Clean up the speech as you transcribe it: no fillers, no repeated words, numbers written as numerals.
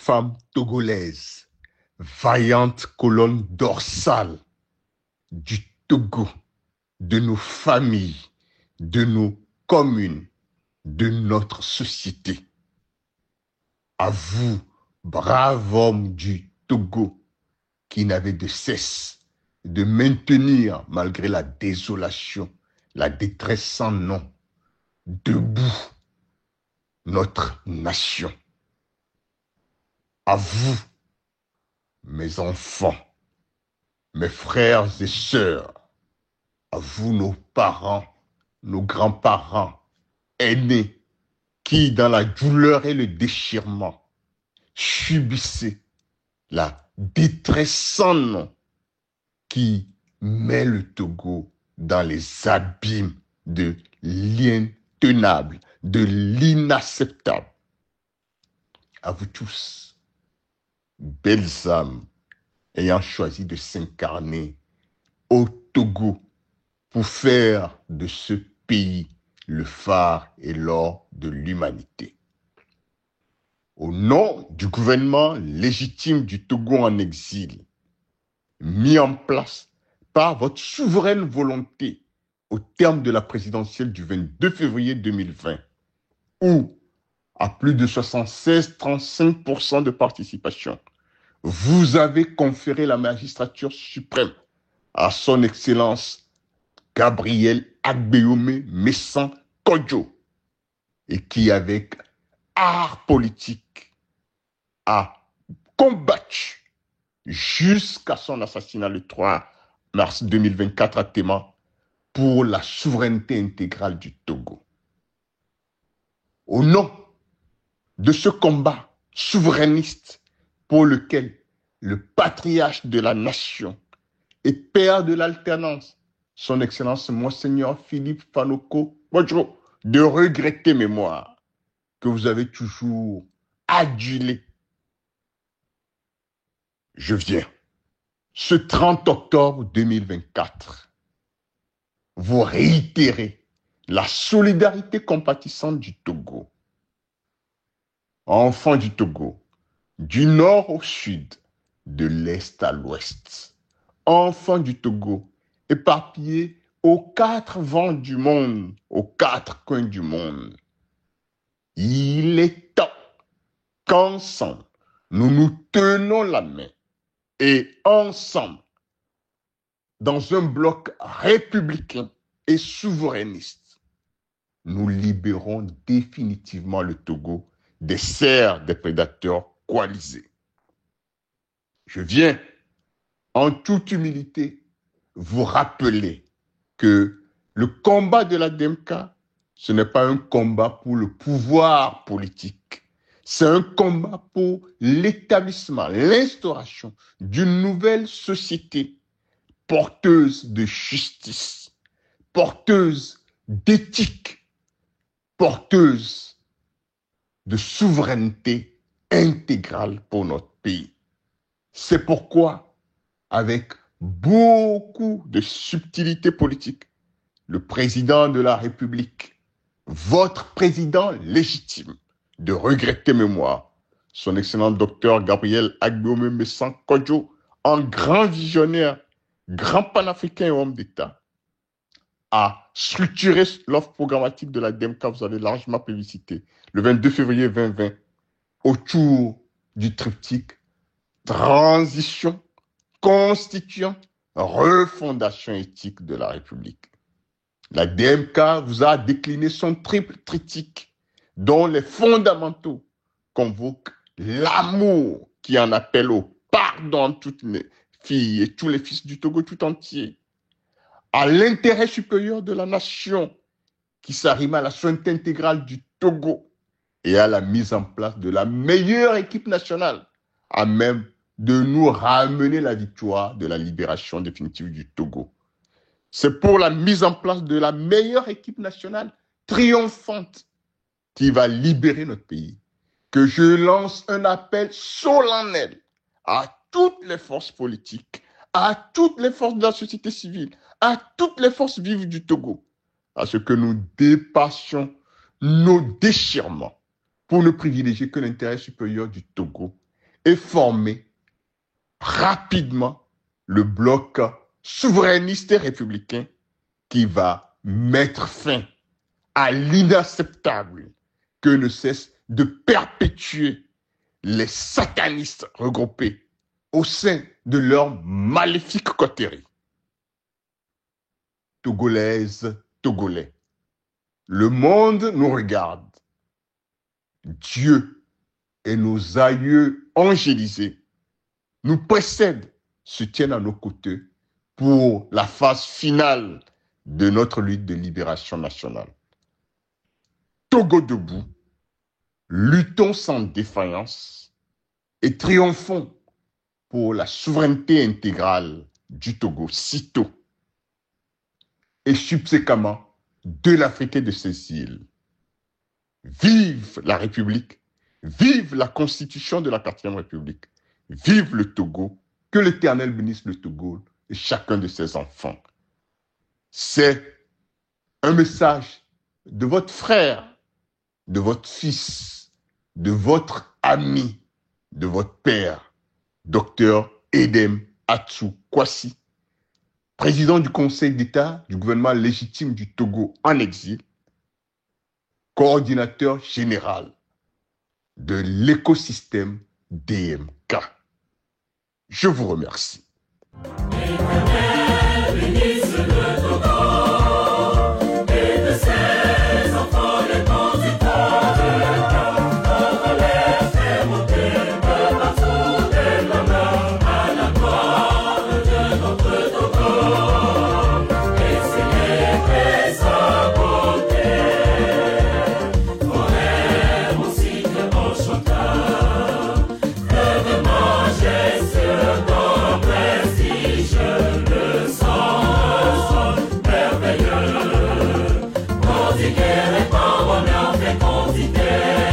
Femme togolaise, vaillante colonne dorsale du Togo, de nos familles, de nos communes, de notre société. À vous, braves hommes du Togo, qui n'avez de cesse de maintenir, malgré la désolation, la détresse sans nom, debout notre nation. À vous, mes enfants, mes frères et sœurs, à vous, nos parents, nos grands-parents, aînés, qui, dans la douleur et le déchirement, subissaient la détresse sans nom qui met le Togo dans les abîmes de l'intenable, de l'inacceptable. À vous tous, belles âmes ayant choisi de s'incarner au Togo pour faire de ce pays le phare et l'or de l'humanité. Au nom du gouvernement légitime du Togo en exil, mis en place par votre souveraine volonté au terme de la présidentielle du 22 février 2020, où, à plus de 76,35% de participation, vous avez conféré la magistrature suprême à son Excellence Gabriel Agbeome Messan Kodjo, et qui, avec art politique, a combattu jusqu'à son assassinat le 3 mars 2024 à Téma pour la souveraineté intégrale du Togo. Au nom de ce combat souverainiste pour lequel le patriarche de la nation et père de l'alternance, son Excellence Monseigneur Philippe Fanoko Bodjo, de regretter mémoire, que vous avez toujours adulé. Je viens, ce 30 octobre 2024, vous réitérer la solidarité compatissante du Togo. Enfants du Togo, du nord au sud, de l'est à l'ouest. Enfants du Togo, éparpillés aux quatre vents du monde, aux quatre coins du monde. Il est temps qu'ensemble, nous nous tenons la main et ensemble, dans un bloc républicain et souverainiste, nous libérons définitivement le Togo des serres des prédateurs coalisés. Je viens, en toute humilité, vous rappeler que le combat de la DEMCA, ce n'est pas un combat pour le pouvoir politique. C'est un combat pour l'établissement, l'instauration d'une nouvelle société porteuse de justice, porteuse d'éthique, porteuse de souveraineté intégrale pour notre pays. C'est pourquoi, avec beaucoup de subtilité politique, le président de la République, votre président légitime, de regretter mémoire, son excellent docteur Gabriel Agbeome Messan Kodjo, en grand visionnaire, grand panafricain et homme d'État, a structuré l'offre programmatique de la DEMCA, vous avez largement publicité, le 22 février 2020, autour du triptyque transition, constituant, refondation éthique de la République. La DMK vous a décliné son triple triptyque, dont les fondamentaux convoquent l'amour qui en appelle au pardon de toutes les filles et tous les fils du Togo tout entier, à l'intérêt supérieur de la nation qui s'arrime à la souveraineté intégrale du Togo et à la mise en place de la meilleure équipe nationale à même de nous ramener la victoire de la libération définitive du Togo. C'est pour la mise en place de la meilleure équipe nationale triomphante qui va libérer notre pays que je lance un appel solennel à toutes les forces politiques, à toutes les forces de la société civile, à toutes les forces vives du Togo, à ce que nous dépassions nos déchirements pour ne privilégier que l'intérêt supérieur du Togo et former rapidement le bloc souverainiste et républicain qui va mettre fin à l'inacceptable que ne cessent de perpétuer les satanistes regroupés au sein de leur maléfique coterie. Togolaises, Togolais, le monde nous regarde. Dieu et nos aïeux angélisés nous précèdent, se tiennent à nos côtés pour la phase finale de notre lutte de libération nationale. Togo debout, luttons sans défaillance et triomphons pour la souveraineté intégrale du Togo, sitôt et subséquemment de l'Afrique et de ses îles. Vive la République, vive la Constitution de la 4e République, vive le Togo, que l'Éternel bénisse le Togo et chacun de ses enfants. C'est un message de votre frère, de votre fils, de votre ami, de votre père, Dr Edem Atsou Kwasi, président du Conseil d'État du gouvernement légitime du Togo en exil, coordinateur général de l'écosystème DMK. Je vous remercie. Quantité,